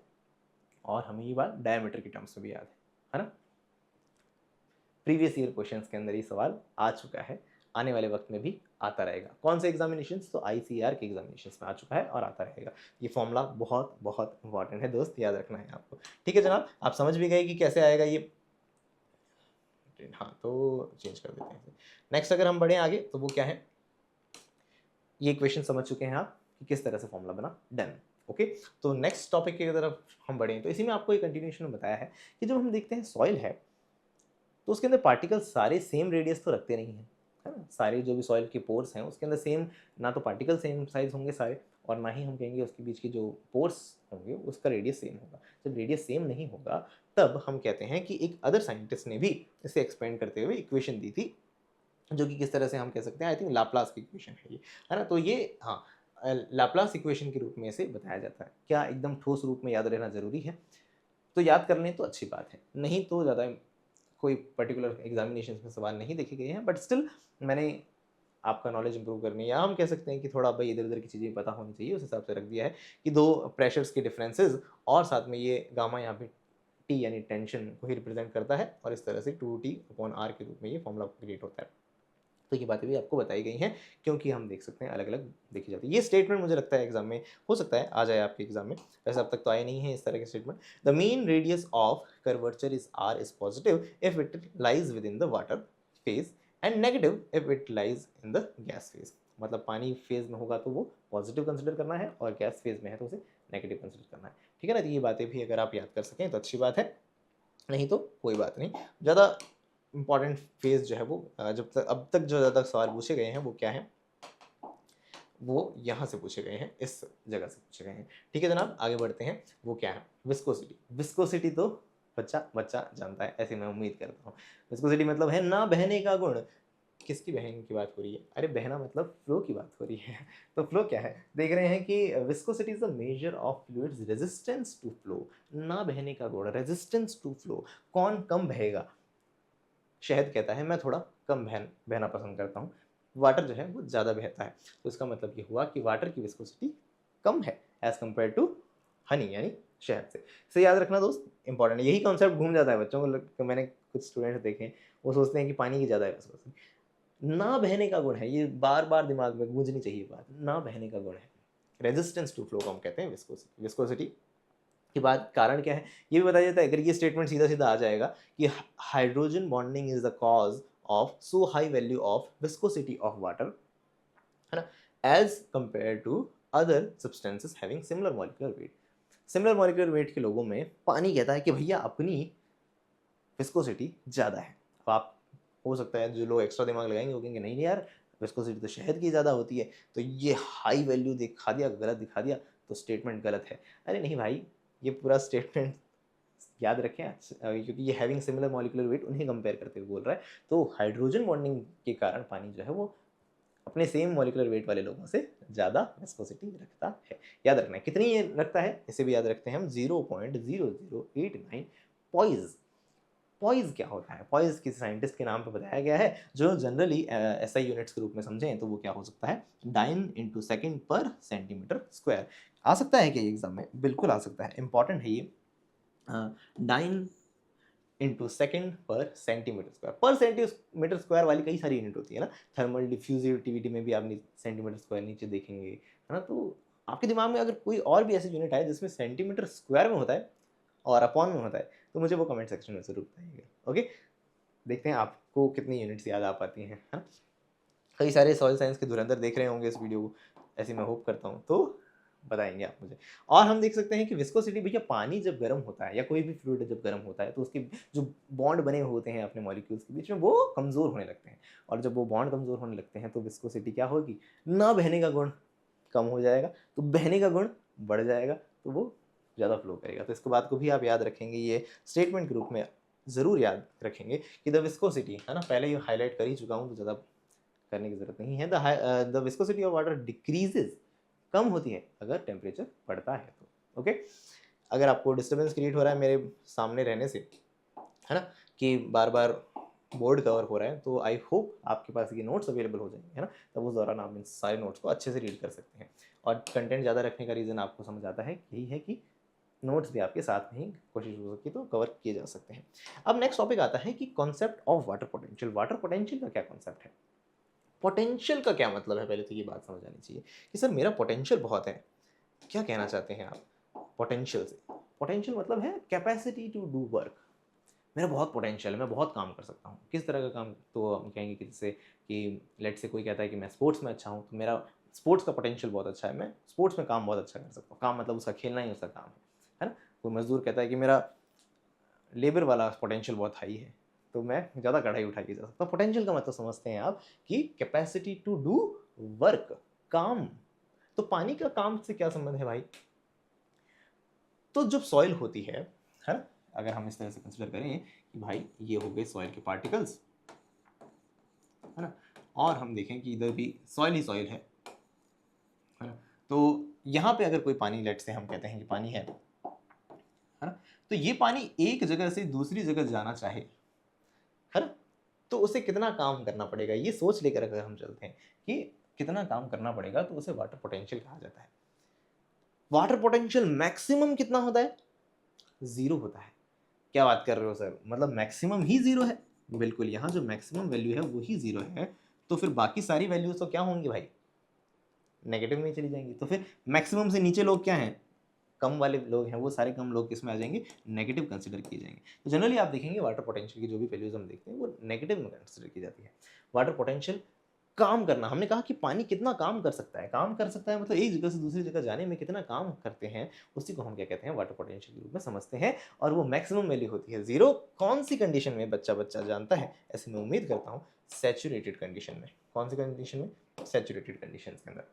और हमें ये बात डायमीटर के टर्म्स में भी याद है ना? प्रीवियस ईयर क्वेश्चंस के अंदर ये सवाल आ चुका है, आने वाले वक्त में भी आता रहेगा। कौन से एग्जामिनेशंस? तो आईसीआर के एग्जामिनेशंस में आ चुका है और आता रहेगा। ये फॉर्मूला बहुत बहुत इंपॉर्टेंट है दोस्त, याद रखना है आपको। ठीक है जनाब, आप समझ भी गए कि कैसे आएगा ये। हाँ, तो चेंज कर देते हैं। नेक्स्ट अगर हम बढ़े आगे तो वो क्या है, ये क्वेश्चन समझ चुके हैं आप कि किस तरह से फॉर्मूला बना, डन। ओके, तो नेक्स्ट टॉपिक की तरफ हम बढ़े तो इसी में आपको एक कंटिन्यूएशन में बताया है कि जब हम देखते हैं सॉइल है तो उसके अंदर पार्टिकल्स सारे सेम रेडियस तो रखते नहीं हैं, है ना? सारे जो भी सॉइल के पोर्स हैं उसके अंदर सेम, ना तो पार्टिकल सेम साइज होंगे सारे, और ना ही हम कहेंगे उसके बीच के जो पोर्स होंगे उसका रेडियस सेम होगा। जब रेडियस सेम नहीं होगा तब हम कहते हैं कि एक अदर साइंटिस्ट ने भी इसे एक्सपेंड करते हुए इक्वेशन दी थी, जो कि किस तरह से हम कह सकते हैं, आई थिंक लाप्लास की इक्वेशन है ये, है ना? तो ये, हाँ, लाप्लास इक्वेशन के रूप में इसे बताया जाता है। क्या एकदम ठोस रूप में याद रहना ज़रूरी है? तो याद कर लें तो अच्छी बात है, नहीं तो ज़्यादा कोई पर्टिकुलर एग्जामिनेशन में सवाल नहीं देखे गए हैं, बट स्टिल मैंने आपका नॉलेज इंप्रूव करनी, या हम कह सकते हैं कि थोड़ा भाई इधर उधर की चीज़ें पता होनी चाहिए, उस हिसाब से रख दिया है कि दो प्रेशर्स के डिफरेंसेस, और साथ में ये गामा यहाँ पे टी यानी टेंशन को ही रिप्रेजेंट करता है, और इस तरह से 2T/r के रूप में ये फॉर्मूला क्रिएट होता है। तो ये बातें भी आपको बताई गई हैं, क्योंकि हम देख सकते हैं अलग अलग देखी जाती है। ये स्टेटमेंट मुझे लगता है एग्जाम में हो सकता है आ जाए आपके एग्जाम में, वैसे अब तक तो आए नहीं है इस तरह के statement. The mean radius of curvature is r is positive if it lies within the water phase and negative if it lies in the gas phase. मतलब पानी फेज में होगा तो वो पॉजिटिव कंसिडर करना है, और गैस फेज में है तो उसे नेगेटिव कंसिडर करना है। ठीक है ना? तो ये बातें भी अगर आप याद कर सकें तो अच्छी बात है, नहीं तो कोई बात नहीं। ज़्यादा इंपॉर्टेंट फेज जो है वो जब तक अब तक जो ज़्यादा सवाल पूछे गए हैं वो क्या है, वो यहाँ से पूछे गए हैं, इस जगह से पूछे गए हैं। ठीक है जनाब, आगे बढ़ते हैं। वो क्या है? विस्कोसिटी। विस्कोसिटी तो बच्चा बच्चा जानता है, ऐसे मैं उम्मीद करता हूँ। विस्कोसिटी मतलब है ना बहने का गुण। किसकी बहन की बात हो रही है? अरे बहना मतलब फ्लो की बात हो रही है। तो फ्लो क्या है? देख रहे हैं कि viscosity is the measure of fluid's resistance to flow. ना बहने का गुण, रेजिस्टेंस टू फ्लो, कौन कम बहेगा? शहद कहता है मैं थोड़ा कम बहना पसंद करता हूँ, वाटर जो है वो ज़्यादा बहता है। तो इसका मतलब ये हुआ कि वाटर की विस्कोसिटी कम है एज़ कम्पेयर टू हनी यानी शहद से। इसे याद रखना दोस्त, इंपॉर्टेंट है। यही कॉन्सेप्ट घूम जाता है बच्चों को, मैंने कुछ स्टूडेंट्स देखे हैं, वो सोचते हैं कि पानी की ज़्यादा है विस्कोसिटी। ना बहने का गुण है, ये बार बार दिमाग में गूंजनी चाहिए बात, ना बहने का गुण है। रेजिस्टेंस टू फ्लो को हम कहते हैं विस्कोसिटी। विस्कोसिटी के बाद कारण क्या है ये भी बताया जाता है। अगर ये स्टेटमेंट सीधा सीधा आ जाएगा कि hydrogen bonding is the cause of so high value of viscosity of water, है ना, as compare to other substances having similar molecular weight. Similar molecular weight के लोगों में पानी कहता है कि भैया अपनी विस्कोसिटी ज़्यादा है। अब आप, हो सकता है जो लोग एक्स्ट्रा दिमाग लगाएंगे वो कहेंगे नहीं नहीं यार, विस्कोसिटी तो शहद की ज़्यादा होती है, तो ये हाई वैल्यू दिखा दिया, गलत दिखा दिया, तो स्टेटमेंट गलत है। अरे नहीं भाई, ये पूरा स्टेटमेंट याद रखें, क्योंकि ये हैविंग सिमिलर मॉलिक्यूलर वेट उन्हें कंपेयर करते हुए बोल रहा है। तो हाइड्रोजन बॉन्डिंग के कारण पानी जो है वो अपने सेम मॉलिक्यूलर वेट वाले लोगों से ज़्यादा विस्कोसिटी रखता है। याद रखना है कितनी ये रखता है, इसे भी याद रखते हैं हम, 0.0089 पॉइज। पॉइज क्या होता है? पॉइज किसी साइंटिस्ट के नाम पर बताया गया है, जो जनरली एसआई यूनिट्स के रूप में समझें तो वो क्या हो सकता है, डाइन इंटू सेकेंड पर सेंटीमीटर स्क्वायर। आ सकता है क्या एग्जाम में? बिल्कुल आ सकता है, इंपॉर्टेंट है ये। डाइन इंटू सेकेंड पर सेंटीमीटर स्क्वायर। पर सेंटीमीटर स्क्वायर वाली कई सारी यूनिट होती है ना, थर्मल डिफ्यूजिविटी में भी आप सेंटीमीटर स्क्वायर नीचे देखेंगे, है ना? तो आपके दिमाग में अगर कोई और भी ऐसी यूनिट है जिसमें सेंटीमीटर स्क्वायर में होता है और अपॉन में होता है, तो मुझे वो कमेंट सेक्शन में जरूर बताइएगा। ओके, देखते हैं आपको कितनी यूनिट्स याद आ पाती हैं, है ना? कई सारे सॉइल साइंस के धुरंधर देख रहे होंगे इस वीडियो को, ऐसी मैं होप करता हूँ, तो बताएंगे आप मुझे। और हम देख सकते हैं कि विस्कोसिटी, भैया पानी जब गर्म होता है या कोई भी फ्लूइड जब गर्म होता है तो उसके जो बॉन्ड बने हुए होते हैं अपने मॉलिक्यूल्स के बीच में वो कमज़ोर होने लगते हैं। और जब वो बॉन्ड कमज़ोर होने लगते हैं तो विस्कोसिटी क्या होगी, ना बहने का गुण कम हो जाएगा, तो बहने का गुण बढ़ जाएगा, तो वो ज़्यादा फ्लो करेगा। तो इसको बात को भी आप याद रखेंगे, ये स्टेटमेंट के रूप में ज़रूर याद रखेंगे कि द विस्कोसिटी, है ना, पहले ही हाईलाइट कर ही चुका हूँ तो ज़्यादा करने की ज़रूरत नहीं है। The viscosity of water decreases, कम होती है अगर टेम्परेचर बढ़ता है तो। ओके, अगर आपको डिस्टर्बेंस क्रिएट हो रहा है मेरे सामने रहने से, है ना, कि बार बार बोर्ड कवर हो रहा है, तो आई होप आपके पास ये नोट्स अवेलेबल हो जाएंगे, है ना, तब उस दौरान आप इन सारे नोट्स को अच्छे से रीड कर सकते हैं। और कंटेंट ज़्यादा रखने का रीज़न आपको समझ आता है, यही है कि नोट्स भी आपके साथ में ही कोशिश हो सके तो कवर किए जा सकते हैं। अब नेक्स्ट टॉपिक आता है कि concept of water potential. Water potential का क्या कॉन्सेप्ट है, पोटेंशियल का क्या मतलब है, पहले तो ये बात समझ आनी चाहिए कि सर मेरा पोटेंशियल बहुत है, क्या कहना चाहते हैं आप पोटेंशियल से। पोटेंशियल मतलब है कैपेसिटी टू डू वर्क, मेरा बहुत पोटेंशियल है, मैं बहुत काम कर सकता हूँ। किस तरह का काम, तो हम कहेंगे कि जैसे कि लेट से कोई कहता है कि मैं स्पोर्ट्स में अच्छा हूँ, तो मेरा स्पोर्ट्स का पोटेंशियल बहुत अच्छा है, मैं स्पोर्ट्स में काम बहुत अच्छा कर सकता हूँ। काम मतलब उसका खेलना ही उसका काम है ना। कोई मजदूर कहता है कि मेरा लेबर वाला पोटेंशियल बहुत हाई है, तो मैं ज़्यादा कढ़ाई उठा के जा सकता हूँ। पोटेंशियल का मतलब समझते हैं आप कि कैपेसिटी टू डू वर्क, काम। तो पानी का काम से क्या संबंध है भाई, तो जब सॉइल होती है ना, अगर हम इस तरह से कंसिडर करें कि भाई ये हो गए सॉइल के पार्टिकल्स, है ना, और हम देखें कि इधर भी सॉइल ही सॉइल है ना, तो यहाँ पे अगर कोई पानी, लेट से हम कहते हैं कि पानी है ना, तो ये पानी एक जगह से दूसरी जगह जाना चाहे, है ना, तो उसे कितना काम करना पड़ेगा, ये सोच लेकर अगर हम चलते हैं कि कितना काम करना पड़ेगा, तो उसे वाटर पोटेंशियल कहा जाता है। वाटर पोटेंशियल मैक्सिमम कितना होता है, 0 होता है। क्या बात कर रहे हो सर, मतलब मैक्सिमम ही 0 है? बिल्कुल, यहाँ जो मैक्सिमम वैल्यू है वो ही 0 है, तो फिर बाकी सारी वैल्यूज तो क्या होंगी भाई, नेगेटिव में चली जाएंगी। तो फिर मैक्सिमम से नीचे लोग क्या हैं, कम वाले लोग हैं, वो सारे कम लोग किस में आ जाएंगे, नेगेटिव कंसिडर किए जाएंगे। तो जनरली आप देखेंगे वाटर पोटेंशियल की जो भी वैल्यूज हम देखते हैं वो नेगेटिव में कंसिडर की जाती है। वाटर पोटेंशियल काम करना, हमने कहा कि पानी कितना काम कर सकता है, काम कर सकता है मतलब एक जगह से दूसरी जगह जाने में कितना काम करते हैं, उसी को हम क्या कहते हैं, वाटर पोटेंशियल के रूप में समझते हैं। और वो मैक्सिमम वैल्यू होती है 0। कौन सी कंडीशन में, बच्चा बच्चा जानता है, ऐसे मैं उम्मीद करता हूँ, सैचुरेटेड कंडीशन में। कौन सी कंडीशन में, सैचुरेटेड कंडीशन के अंदर,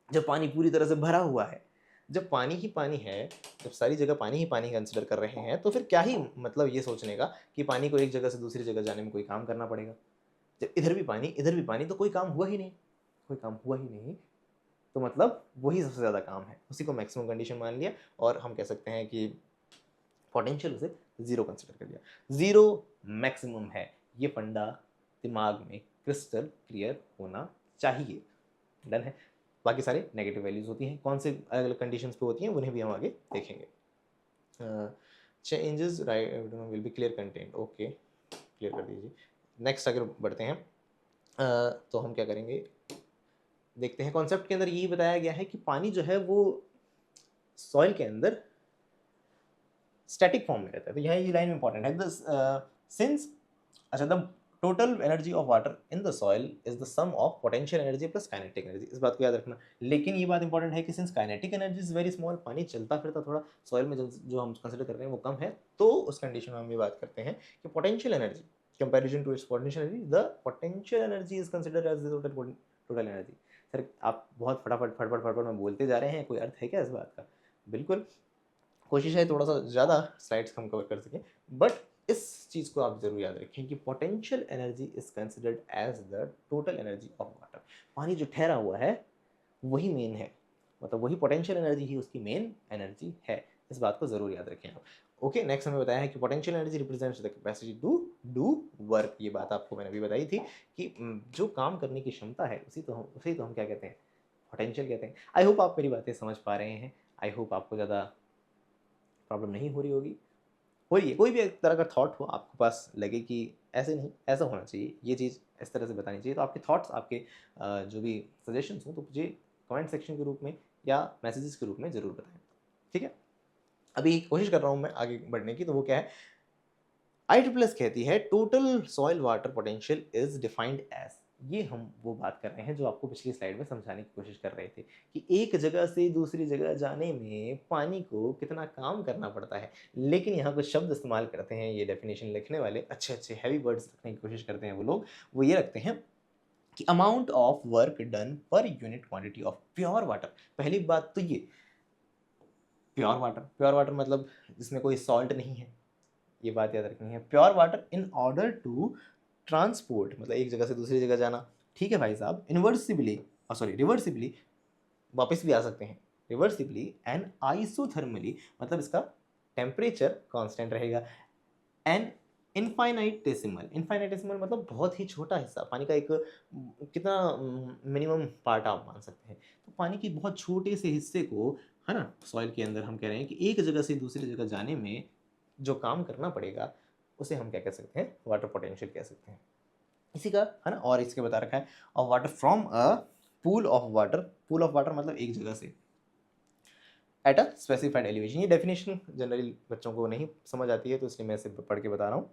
जब पानी पूरी तरह से भरा हुआ है, जब पानी ही पानी है, जब सारी जगह पानी ही पानी कंसिडर कर रहे हैं, तो फिर क्या ही मतलब ये सोचने का कि पानी को एक जगह से दूसरी जगह जाने में कोई काम करना पड़ेगा। जब इधर भी पानी इधर भी पानी, तो कोई काम हुआ ही नहीं, कोई काम हुआ ही नहीं, तो मतलब वही सबसे ज़्यादा काम है, उसी को मैक्सिमम कंडीशन मान लिया और हम कह सकते हैं कि पोटेंशियल उसे 0 कंसिडर कर लिया। 0 मैक्सिमम है, ये फंडा दिमाग में क्रिस्टल क्लियर होना चाहिए। डन है। बाकी सारे नेगेटिव वैल्यूज होती हैं, कौन से अलग अलग कंडीशंस पे होती हैं उन्हें भी हम आगे देखेंगे। Changes right will be clear content, okay clear कर दीजिए। नेक्स्ट अगर बढ़ते हैं तो हम क्या करेंगे, देखते हैं कॉन्सेप्ट के अंदर यही बताया गया है कि पानी जो है वो सॉइल के अंदर स्टैटिक फॉर्म में रहता है। तो यहाँ ये लाइन इंपॉर्टेंट है, सिंस अच्छा the total energy of water in the soil is the sum of potential energy plus kinetic energy, इस बात को याद रखना। लेकिन ये बात इंपॉर्टेंट है कि since kinetic energy is very small, पानी चलता फिरता थोड़ा सॉइल में जो हम कंसिडर कर रहे हैं वो कम है, तो उस कंडीशन में हम ये बात करते हैं कि potential energy comparison to its potential energy, the potential energy is considered as the total energy. Sir आप बहुत फटाफट फटफट फटफट में बोलते जा रहे हैं, कोई अर्थ है क्या इस बात का? बिल्कुल, कोशिश है थोड़ा सा ज़्यादा स्लाइड्स हम कवर कर सकें, बट इस चीज़ को आप जरूर याद रखें कि potential energy is considered as the total energy of water. पानी जो ठहरा हुआ है वही मेन है, मतलब वही पोटेंशियल एनर्जी ही उसकी मेन एनर्जी है, इस बात को जरूर याद रखें आप। ओके, नेक्स्ट हमें बताया है कि potential energy represents the capacity to do work. ये बात आपको मैंने अभी बताई थी कि जो काम करने की क्षमता है उसी तो हम क्या कहते हैं, पोटेंशियल कहते हैं। आई होप आप मेरी बातें समझ पा रहे हैं, आई होप आपको ज़्यादा प्रॉब्लम नहीं हो रही होगी। हो रही है, कोई भी एक तरह का थॉट हो आपके पास लगे कि ऐसे नहीं ऐसा होना चाहिए, ये चीज़ इस तरह से बतानी चाहिए, तो आपके थॉट्स, आपके जो भी सजेशंस हो तो मुझे कमेंट सेक्शन के रूप में या मैसेजेस के रूप में ज़रूर बताएं। ठीक है, अभी कोशिश कर रहा हूँ मैं आगे बढ़ने की, तो वो क्या है, IEEE कहती है total soil water potential is defined as, ये हम वो बात कर रहे हैं जो आपको पिछली स्लाइड में समझाने की कोशिश कर रहे थे कि एक जगह से दूसरी जगह जाने में पानी को कितना काम करना पड़ता है। लेकिन यहाँ कुछ शब्द इस्तेमाल करते हैं ये डेफिनेशन लिखने वाले, अच्छे अच्छे हैवी वर्ड्स रखने की कोशिश करते हैं वो लोग। वो ये रखते हैं कि amount of work done per unit quantity of pure water. पहली बात तो ये, प्योर वाटर मतलब जिसमें कोई सॉल्ट नहीं है, ये बात याद रखनी है। Pure water in order to transport मतलब एक जगह से दूसरी जगह जाना। ठीक है भाई साहब, इन्वर्सिबली सॉरी रिवर्सिबली वापस भी आ सकते हैं, रिवर्सिबली एंड आइसोथर्मली मतलब इसका टेम्परेचर कांस्टेंट रहेगा। एंड इनफाइनाइटेसिमल मतलब बहुत ही छोटा हिस्सा, पानी का एक कितना मिनिमम पार्ट आप मान सकते हैं। तो पानी की बहुत छोटे से हिस्से को, है ना, सॉइल के अंदर हम कह रहे हैं कि एक जगह से दूसरी जगह जाने में जो काम करना पड़ेगा उसे हम क्या कह सकते हैं, वाटर पोटेंशियल कह सकते हैं। इसी का, है ना, और इसके बता रखा है of water from a pool of water. Pool of water मतलब एक जगह से एट अ स्पेसिफाइड एलिवेशन। ये डेफिनेशन जनरली बच्चों को नहीं समझ आती है तो इसलिए मैं इसे पढ़ के बता रहा हूँ।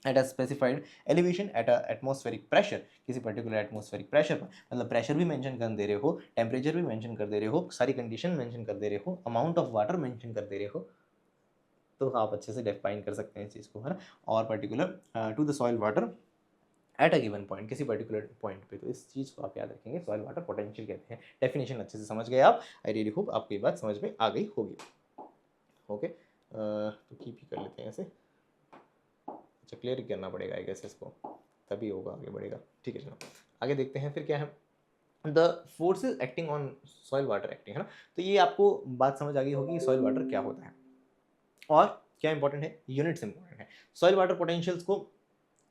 At a specified elevation at a atmospheric pressure, किसी पर्टिकुलर एटमॉस्फेरिक प्रेशर पर, मतलब प्रेशर भी मेंशन कर दे रहे हो, टेम्परेचर भी मेंशन कर दे रहे हो, सारी कंडीशन मेंशन कर दे रहे हो, अमाउंट ऑफ वाटर मेंशन कर दे रहे हो, तो आप अच्छे से डिफाइन कर सकते हैं इस चीज़ को, है ना। और particular to the soil water at a given point, किसी पर्टिकुलर पॉइंट पे, तो इस चीज़ को आप याद रखेंगे, सॉइल वाटर पोटेंशियल कहते हैं। डेफिनेशन अच्छे से समझ गए आप। आई रियली होप आपको ये बात समझ में आ गई होगी। ओके, तो कीप ही कर लेते हैं ऐसे। अच्छा, क्लियर करना पड़ेगा आई गेस इसको, तभी होगा, आगे बढ़ेगा। ठीक है, चलो आगे देखते हैं फिर क्या है। The forces acting on soil water acting, है ना। तो ये आपको बात समझ आ गई होगी कि सॉइल वाटर क्या होता है और क्या इंपॉर्टेंट है, यूनिट्स इंपॉर्टेंट है। सॉइल वाटर पोटेंशियल्स को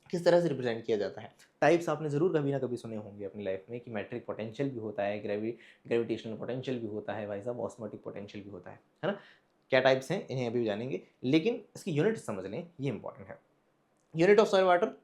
किस तरह से रिप्रेजेंट किया जाता है। टाइप्स आपने ज़रूर कभी ना कभी सुने होंगे अपनी लाइफ में कि मैट्रिक पोटेंशियल भी होता है, ग्रेविटेशनल पोटेंशियल भी होता है, भाई साहब ऑस्मोटिक पोटेंशियल भी होता है ना। क्या टाइप्स हैं इन्हें अभी भी जानेंगे, लेकिन इसकी यूनिट समझ लें, ये इंपॉर्टेंट है। Unit of soil water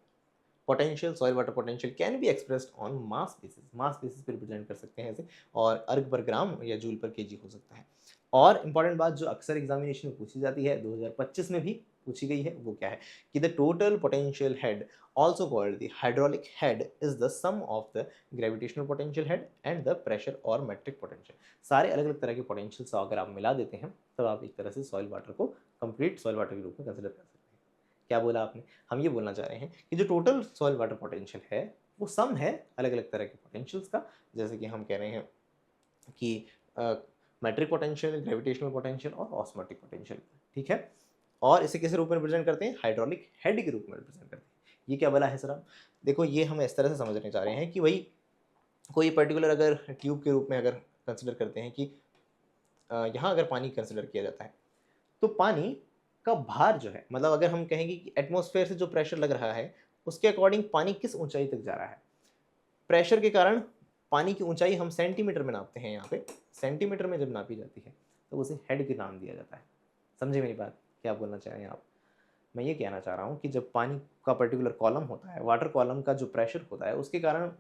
potential, soil water potential can be expressed on mass basis पे रिप्रेजेंट कर सकते हैं इसे, और अर्ग पर ग्राम या जूल पर केजी हो सकता है। और इंपॉर्टेंट बात जो अक्सर एग्जामिनेशन में पूछी जाती है, 2025 में भी पूछी गई है, वो क्या है कि the total potential head also called the hydraulic head is the sum of the gravitational potential head and the pressure or metric potential। सारे अलग अलग तरह के पोटेंशियल्स अगर आप मिला देते हैं तब आप एक तरह से सॉइल वाटर को कंप्लीट सॉइल वाटर के रूप में कंसिडर कर सकते हैं। क्या बोला आपने, हम ये बोलना चाह रहे हैं कि जो टोटल सॉइल वाटर पोटेंशियल है वो सम है अलग अलग तरह के पोटेंशियल्स का, जैसे कि हम कह रहे हैं कि मैट्रिक पोटेंशियल, ग्रेविटेशनल पोटेंशियल और ऑस्मोटिक पोटेंशियल। ठीक है, और इसे किस रूप में रिप्रेजेंट करते हैं, हाइड्रोलिक हेड के रूप में रिप्रेजेंट करते हैं। ये क्या बोला है सर आप, देखो ये हम इस तरह से समझने चाह रहे हैं कि वही कोई पर्टिकुलर अगर ट्यूब के रूप में अगर कंसिडर करते हैं कि यहाँ अगर पानी कंसिडर किया जाता है तो पानी का भार जो है, मतलब अगर हम कहेंगे कि एटमॉस्फेयर से जो प्रेशर लग रहा है उसके अकॉर्डिंग पानी किस ऊंचाई तक जा रहा है। प्रेशर के कारण पानी की ऊंचाई हम सेंटीमीटर में नापते हैं, यहाँ पे सेंटीमीटर में जब नापी जाती है तो उसे हेड के नाम दिया जाता है। समझे मेरी बात, क्या बोलना चाह रहे हैं आप। मैं ये कहना चाह रहा हूँ कि जब पानी का पर्टिकुलर कॉलम होता है, वाटर कॉलम का जो प्रेशर होता है उसके कारण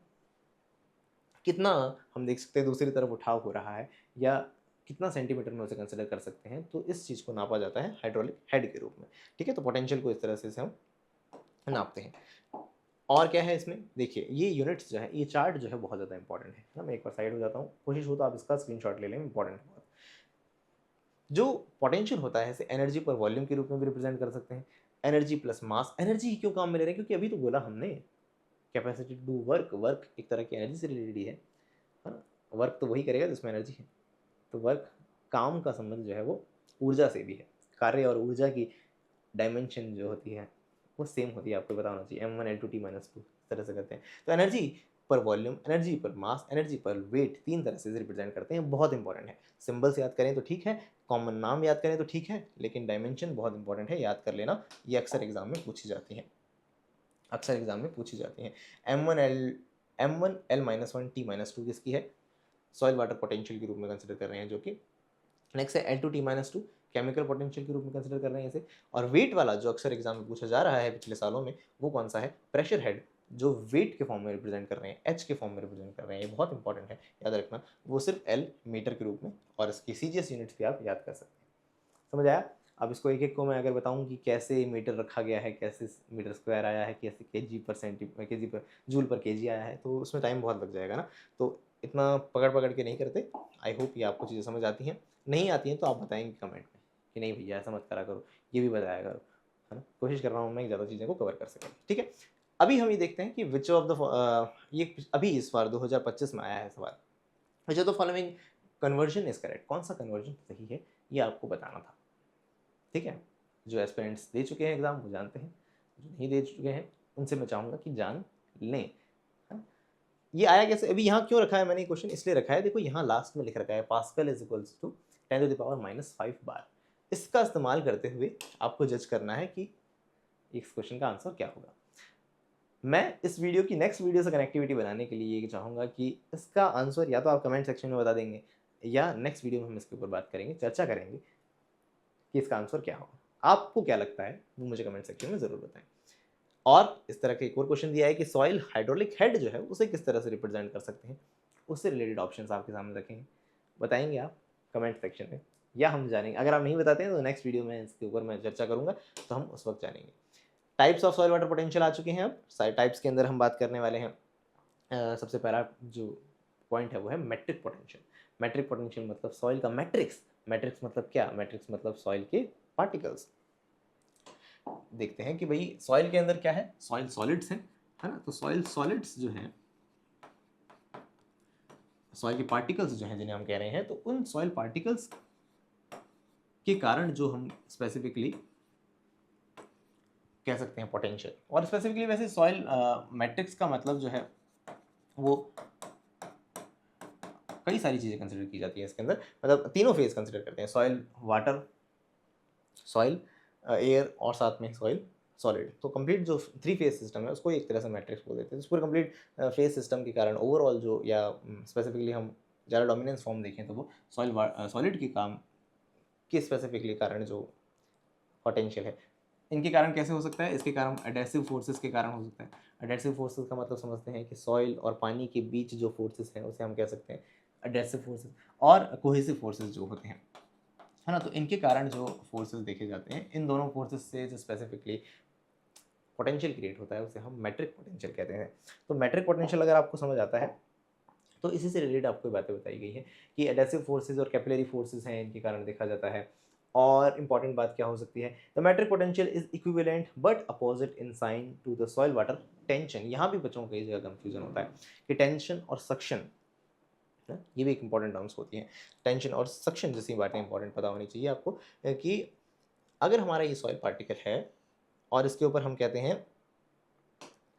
कितना हम देख सकते हैं दूसरी तरफ उठाव हो रहा है या कितना सेंटीमीटर में उसे कंसिडर कर सकते हैं, तो इस चीज़ को नापा जाता है हाइड्रोलिक हेड के रूप में। ठीक है, तो पोटेंशियल को इस तरह से इसे हम नापते हैं। और क्या है इसमें, देखिए ये यूनिट्स जो है, ये चार्ट जो है बहुत ज़्यादा इंपॉर्टेंट है ना। मैं एक बार साइड हो जाता हूँ, कोशिश हो तो आप इसका स्क्रीनशॉट ले लें, इंपॉर्टेंट है बहुत। जो पोटेंशियल होता है इसे एनर्जी पर वॉल्यूम के रूप में भी रिप्रेजेंट कर सकते हैं। एनर्जी प्लस मास, एनर्जी क्यों काम में ले रहे हैं, क्योंकि अभी तो बोला हमने capacity to do work, work एक तरह की एनर्जी से रिलेटेड ही है ना। वर्क तो वही करेगा जिसमें एनर्जी है, तो वर्क, काम का संबंध जो है वो ऊर्जा से भी है। कार्य और ऊर्जा की डायमेंशन जो होती है वो सेम होती है, आपको पता होना चाहिए, m1 L2 T - 2 इस तरह से करते हैं। तो एनर्जी पर वॉल्यूम, एनर्जी पर मास, एनर्जी पर वेट, तीन तरह से रिप्रेजेंट करते हैं। बहुत इंपॉर्टेंट है, सिंबल्स याद करें तो ठीक है, कॉमन नाम याद करें तो ठीक है, लेकिन डायमेंशन बहुत इंपॉर्टेंट है, याद कर लेना। ये अक्सर एग्जाम में पूछी जाती हैं, अक्सर एग्जाम में पूछी जाती हैं। m1 L-1 किसकी है, सॉइल वाटर पोटेंशियल के रूप में कंसिडर कर रहे हैं, जो कि नेक्स्ट है L2 T - 2 केमिकल पोटेंशियल के रूप में कंसिडर कर रहे हैं इसे। और वेट वाला जो अक्सर एग्जाम में पूछा जा रहा है पिछले सालों में, वो कौन सा है, प्रेशर हेड, जो वेट के फॉर्म में रिप्रेजेंट कर रहे हैं, एच के फॉर्म में रिप्रेजेंट कर रहे हैं। ये बहुत इंपॉर्टेंट है, याद रखना, वो सिर्फ एल मीटर के रूप में, और इसकी सीजीएस यूनिट्स भी आप याद कर सकते हैं। समझ आया। अब इसको एक एक को मैं अगर बताऊं कि कैसे मीटर रखा गया है, कैसे मीटर स्क्वायर आया है, कैसे केजी पर केजी पर जूल पर केजी आया है, तो उसमें टाइम बहुत लग जाएगा ना। तो इतना पकड़ पकड़ के नहीं करते। आई होप ये आपको चीज़ें समझ आती हैं। नहीं आती हैं तो आप बताएंगे कमेंट में कि नहीं भैया ऐसा मत करा करो, ये भी बताया करो, है ना। कोशिश कर रहा हूँ मैं ज़्यादा चीज़ों को कवर कर सकें, ठीक है। अभी हम ये देखते हैं कि विच ऑफ द ये अभी इस बार 2025 में आया है सवाल, which of the following conversion is correct, कौन सा कन्वर्जन सही है ये आपको बताना था, ठीक है। जो एस्पिरेंट्स दे चुके हैं एग्जाम वो जानते हैं, जो नहीं दे चुके हैं उनसे मैं चाहूँगा कि जान लें। हाँ? ये आया कैसे, अभी यहाँ क्यों रखा है मैंने क्वेश्चन, इसलिए रखा है, देखो यहाँ लास्ट में लिख रखा है पास्कल इज इक्वल्स टू 10⁻⁻5 बार। इसका इस्तेमाल करते हुए आपको जज करना है कि इस क्वेश्चन का आंसर क्या होगा। मैं इस वीडियो की नेक्स्ट वीडियो से कनेक्टिविटी बनाने के लिए ये चाहूँगा कि इसका आंसर या तो आप कमेंट सेक्शन में बता देंगे, या नेक्स्ट वीडियो में हम इसके ऊपर बात करेंगे, चर्चा करेंगे कि इसका आंसर क्या होगा। आपको क्या लगता है वो मुझे कमेंट सेक्शन में ज़रूर बताएं। और इस तरह का एक और क्वेश्चन दिया है कि सॉइल हाइड्रोलिक हेड जो है उसे किस तरह से रिप्रेजेंट कर सकते हैं, उससे रिलेटेड ऑप्शंस आपके सामने रखेंगे, बताएंगे आप कमेंट सेक्शन में, या हम जानेंगे। अगर आप नहीं बताते हैं तो नेक्स्ट वीडियो में इसके ऊपर मैं चर्चा करूँगा, तो हम उस वक्त जानेंगे। Types of soil water potential आ चुके हैं। अब टाइप्स के अंदर हम बात करने वाले हैं। सबसे पहला जो पॉइंट है वो है मैट्रिक पोटेंशियल। मैट्रिक पोटेंशियल मतलब सॉइल का मैट्रिक्स। मैट्रिक्स मतलब क्या, मैट्रिक्स मतलब सॉइल के पार्टिकल्स। देखते हैं कि भाई सॉइल के अंदर क्या है, सॉइल सॉलिड्स हैं, है ना। तो सॉइल सॉलिड्स जो हैं, सॉइल के पार्टिकल्स जो हैं जिन्हें हम कह रहे हैं, तो उन सॉइल पार्टिकल्स के कारण जो हम स्पेसिफिकली कह सकते हैं पोटेंशियल। और स्पेसिफिकली वैसे सॉइल मैट्रिक्स का मतलब जो है वो कई सारी चीज़ें कंसिडर की जाती है इसके अंदर, मतलब तीनों फेज कंसिडर करते हैं, सॉइल वाटर, सॉइल एयर और साथ में सॉइल सॉलिड। तो कंप्लीट जो 3 फेज सिस्टम है उसको एक तरह से मैट्रिक्स बोल देते हैं। इस पूरे कंप्लीट फेज सिस्टम के कारण ओवरऑल जो, या स्पेसिफिकली हम ज़्यादा डोमिनेंस फॉर्म देखें तो वो सॉलिड के काम के स्पेसिफिकली कारण जो पोटेंशियल है, इनके कारण कैसे हो सकता है, इसके कारण एडेसिव फोर्सेस के कारण हो सकता है। एडेसिव फोर्सेस का मतलब समझते हैं कि सॉइल और पानी के बीच जो फोर्सेस हैं उसे हम कह सकते हैं एडेसिव फोर्सेस, और कोहेसिव फोर्सेस जो होते हैं, है ना। तो इनके कारण जो फोर्सेस देखे जाते हैं, इन दोनों फोर्सेस से जो स्पेसिफिकली पोटेंशियल क्रिएट होता है उसे हम मैट्रिक पोटेंशियल कहते हैं। तो मैट्रिक पोटेंशियल अगर आपको समझ आता है तो इसी से रिलेटेड आपको बातें बताई गई है कि एडेसिव फोर्सेस और कैपिलरी फोर्सेस हैं, इनके कारण देखा जाता है। और इंपॉर्टेंट बात क्या हो सकती है, the matric potential is equivalent but opposite in sign to the soil water tension. यहाँ भी बच्चों को कई जगह कंफ्यूजन होता है कि टेंशन और सक्शन, ये भी एक इंपॉर्टेंट टर्म्स होती हैं। टेंशन और सक्शन जैसी बातें इंपॉर्टेंट पता होनी चाहिए आपको, कि अगर हमारा ये सॉइल पार्टिकल है और इसके ऊपर हम कहते हैं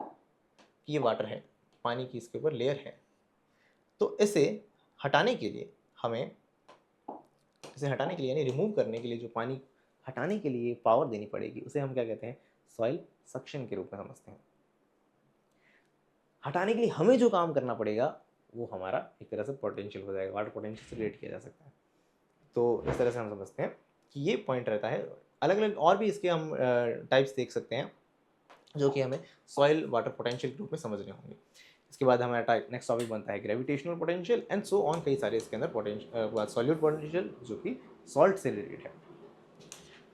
कि ये वाटर है, पानी की इसके ऊपर लेयर है, तो इसे हटाने के लिए हमें, इसे हटाने के लिए यानी रिमूव करने के लिए जो पानी हटाने के लिए पावर देनी पड़ेगी, उसे हम क्या कहते हैं, सॉइल सक्शन के रूप में समझते हैं। हटाने के लिए हमें जो काम करना पड़ेगा वो हमारा एक तरह से पोटेंशियल हो जाएगा, वाटर पोटेंशियल से रिलेट किया जा सकता है। तो इस तरह से हम समझते हैं कि ये पॉइंट रहता है। अलग अलग और भी इसके हम टाइप्स देख सकते हैं जो कि हमें सॉइल वाटर पोटेंशियल के रूप में समझने होंगे। इसके बाद हमारा नेक्स्ट टॉपिक बनता है gravitational potential and so on, कई सारे इसके अंदर पोटेंशियल, सॉल्यूट पोटेंशियल जो कि सॉल्ट से रिलेटेड है।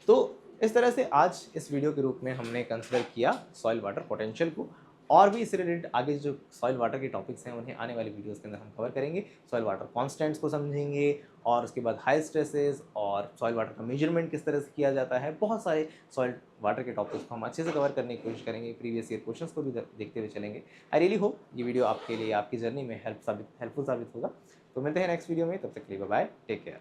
तो इस तरह से आज इस वीडियो के रूप में हमने कंसिडर किया सॉइल वाटर पोटेंशियल को, और भी इससे रिलेटेड आगे जो सॉइल वाटर के टॉपिक्स हैं उन्हें आने वाली वीडियोस के अंदर हम कवर करेंगे। सॉइल वाटर कॉन्स्टेंट्स को समझेंगे, और उसके बाद हाई स्ट्रेसेस और सॉइल वाटर का मेजरमेंट किस तरह से किया जाता है। बहुत सारे सॉइल वाटर के टॉपिक्स को हम अच्छे से कवर करने की कोशिश करेंगे, प्रीवियस ईयर क्वेश्चंस को भी देखते हुए चलेंगे। आई रियली होप ये वीडियो आपके लिए, आपकी जर्नी में हेल्पफुल साबित होगा। तो मिलते हैं नेक्स्ट वीडियो में, तब तक के लिए बाय बाय, टेक केयर।